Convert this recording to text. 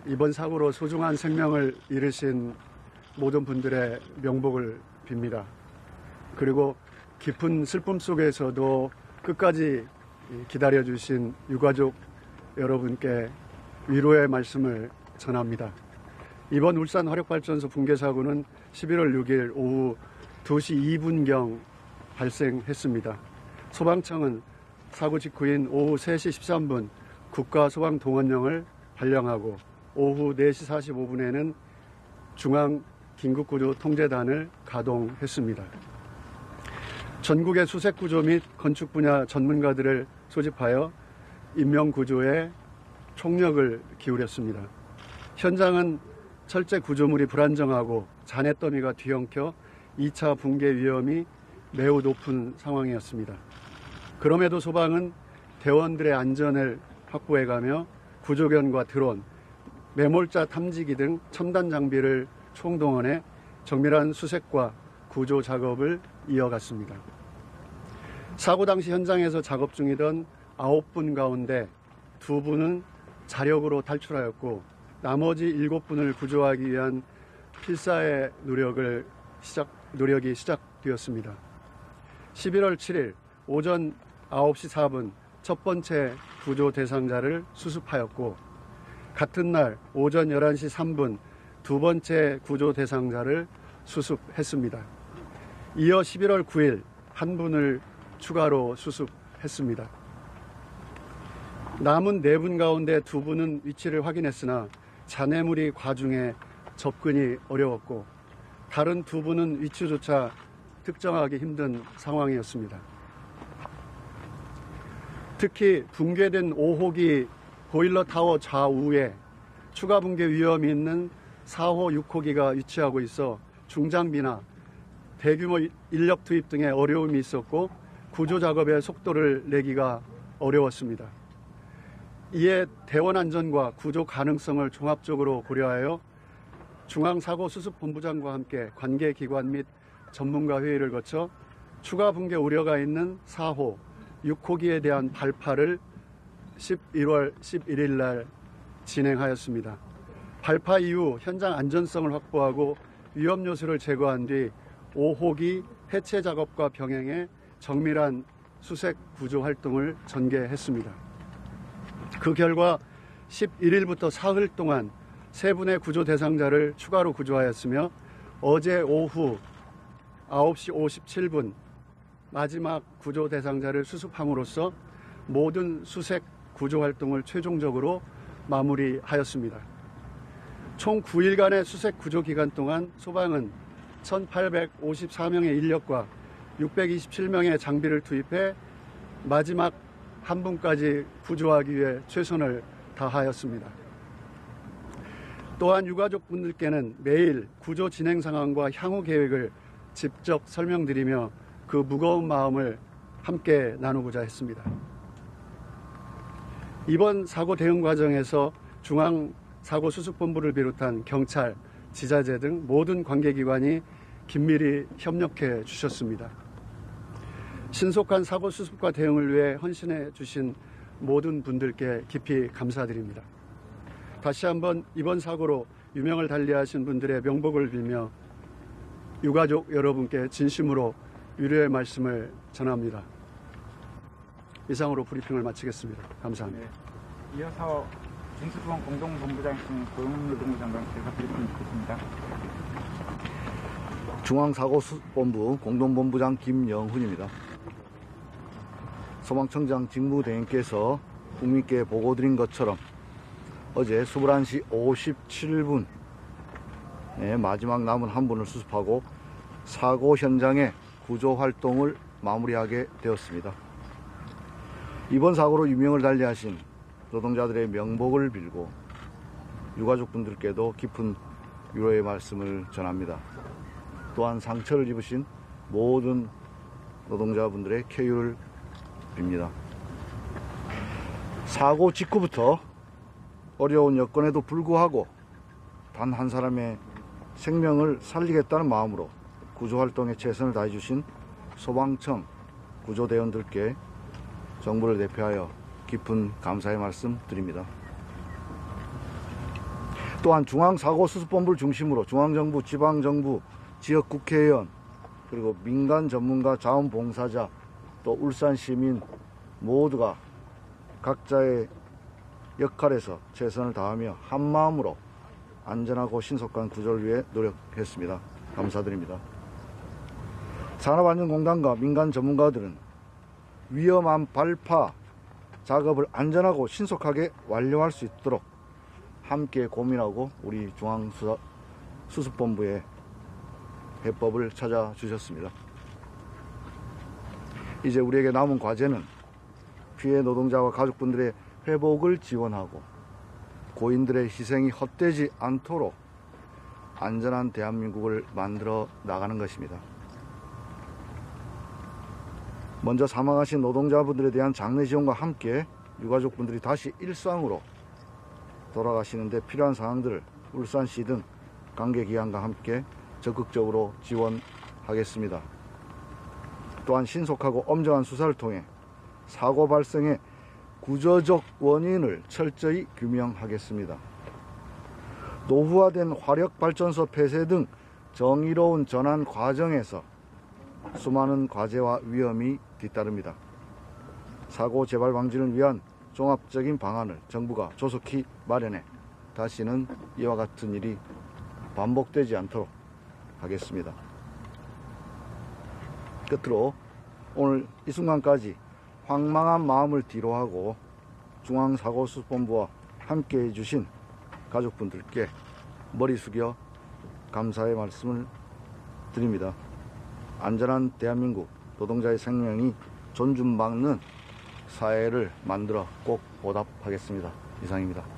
이번 사고로 소중한 생명을 잃으신 모든 분들의 명복을 빕니다. 그리고 깊은 슬픔 속에서도 끝까지 기다려주신 유가족 여러분께 위로의 말씀을 전합니다. 이번 울산 화력발전소 붕괴 사고는 11월 6일 오후 2시 2분경 발생했습니다. 소방청은 사고 직후인 오후 3시 13분 국가소방동원령을 발령하고 오후 4시 45분에는 중앙긴급구조통제단을 가동했습니다. 전국의 수색구조 및 건축 분야 전문가들을 소집하여 인명구조에 총력을 기울였습니다. 현장은 철제 구조물이 불안정하고 잔해더미가 뒤엉켜 2차 붕괴 위험이 매우 높은 상황이었습니다. 그럼에도 소방은 대원들의 안전을 확보해가며 구조견과 드론, 매몰자 탐지기 등 첨단 장비를 총동원해 정밀한 수색과 구조 작업을 이어갔습니다. 사고 당시 현장에서 작업 중이던 9분 가운데 2분은 자력으로 탈출하였고 나머지 7분을 구조하기 위한 필사의 노력이 시작되었습니다. 11월 7일 오전 9시 4분 첫 번째 구조 대상자를 수습하였고 같은 날 오전 11시 3분 두 번째 구조 대상자를 수습했습니다. 이어 11월 9일 한 분을 추가로 수습했습니다. 남은 4분 가운데 2분은 위치를 확인했으나 잔해물이 과중해 접근이 어려웠고 다른 2분은 위치조차 특정하기 힘든 상황이었습니다. 특히 붕괴된 5호기 보일러 타워 좌우에 추가 붕괴 위험이 있는 4호, 6호기가 위치하고 있어 중장비나 대규모 인력 투입 등의 어려움이 있었고 구조 작업의 속도를 내기가 어려웠습니다. 이에 대원 안전과 구조 가능성을 종합적으로 고려하여 중앙사고수습본부장과 함께 관계기관 및 전문가 회의를 거쳐 추가 붕괴 우려가 있는 4호, 6호기에 대한 발파를 11월 11일 날 진행하였습니다. 발파 이후 현장 안전성을 확보하고 위험 요소를 제거한 뒤 5호기 해체 작업과 병행해 정밀한 수색 구조 활동을 전개했습니다. 그 결과 11일부터 사흘 동안 3분의 구조 대상자를 추가로 구조하였으며 어제 오후 9시 57분 마지막 구조 대상자를 수습함으로써 모든 수색 구조 활동을 최종적으로 마무리하였습니다. 총 9일간의 수색 구조 기간 동안 소방은 1,854명의 인력과 627명의 장비를 투입해 마지막 한 분까지 구조하기 위해 최선을 다하였습니다. 또한 유가족분들께는 매일 구조 진행 상황과 향후 계획을 직접 설명드리며 그 무거운 마음을 함께 나누고자 했습니다. 이번 사고 대응 과정에서 중앙사고수습본부를 비롯한 경찰, 지자체 등 모든 관계기관이 긴밀히 협력해 주셨습니다. 신속한 사고 수습과 대응을 위해 헌신해 주신 모든 분들께 깊이 감사드립니다. 다시 한번 이번 사고로 유명을 달리하신 분들의 명복을 빌며 유가족 여러분께 진심으로 위로의 말씀을 전합니다. 이상으로 브리핑을 마치겠습니다. 감사합니다. 네, 이어서 중수소방 공동본부장이신 고용노 본부장님께서 브리핑 듣겠습니다. 중앙사고본부 공동본부장 김영훈입니다. 소방청장 직무대행께서 국민께 보고드린 것처럼 어제 21시 57분에 마지막 남은 한 분을 수습하고 사고 현장의 구조 활동을 마무리하게 되었습니다. 이번 사고로 유명을 달리하신 노동자들의 명복을 빌고 유가족분들께도 깊은 위로의 말씀을 전합니다. 또한 상처를 입으신 모든 노동자분들의 쾌유를 빕니다. 사고 직후부터 어려운 여건에도 불구하고 단 한 사람의 생명을 살리겠다는 마음으로 구조활동에 최선을 다해주신 소방청 구조대원들께 정부를 대표하여 깊은 감사의 말씀 드립니다. 또한 중앙사고수습본부를 중심으로 중앙정부, 지방정부, 지역국회의원, 그리고 민간 전문가, 자원봉사자, 또 울산시민 모두가 각자의 역할에서 최선을 다하며 한마음으로 안전하고 신속한 구조를 위해 노력했습니다. 감사드립니다. 산업안전공단과 민간 전문가들은 위험한 발파 작업을 안전하고 신속하게 완료할 수 있도록 함께 고민하고 우리 중앙수습본부의 해법을 찾아주셨습니다. 이제 우리에게 남은 과제는 피해 노동자와 가족분들의 회복을 지원하고 고인들의 희생이 헛되지 않도록 안전한 대한민국을 만들어 나가는 것입니다. 먼저 사망하신 노동자분들에 대한 장례 지원과 함께 유가족분들이 다시 일상으로 돌아가시는데 필요한 사항들을 울산시 등 관계기관과 함께 적극적으로 지원하겠습니다. 또한 신속하고 엄정한 수사를 통해 사고 발생의 구조적 원인을 철저히 규명하겠습니다. 노후화된 화력발전소 폐쇄 등 정의로운 전환 과정에서 수많은 과제와 위험이 뒤따릅니다. 사고 재발 방지를 위한 종합적인 방안을 정부가 조속히 마련해 다시는 이와 같은 일이 반복되지 않도록 하겠습니다. 끝으로 오늘 이 순간까지 황망한 마음을 뒤로하고 중앙사고수습본부와 함께 해주신 가족분들께 머리 숙여 감사의 말씀을 드립니다. 안전한 대한민국, 노동자의 생명이 존중받는 사회를 만들어 꼭 보답하겠습니다. 이상입니다.